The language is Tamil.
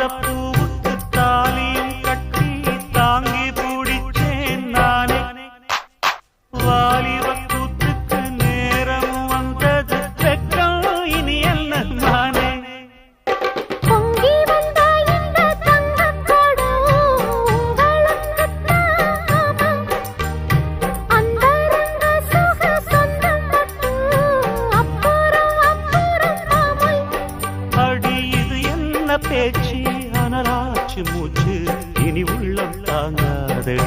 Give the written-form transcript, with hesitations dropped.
தாமரப்பூவுக்கு தாலியும் கட்டி தாங்கி பிடிச்சேன் நானே. வாலிப கூத்துக்கு நேரம் வந்தது, வெட்கம் இனி என்ன நானே. பேச்சு அனலாச்சு மூச்சு இனி உள்ளம் தாங்காதடி.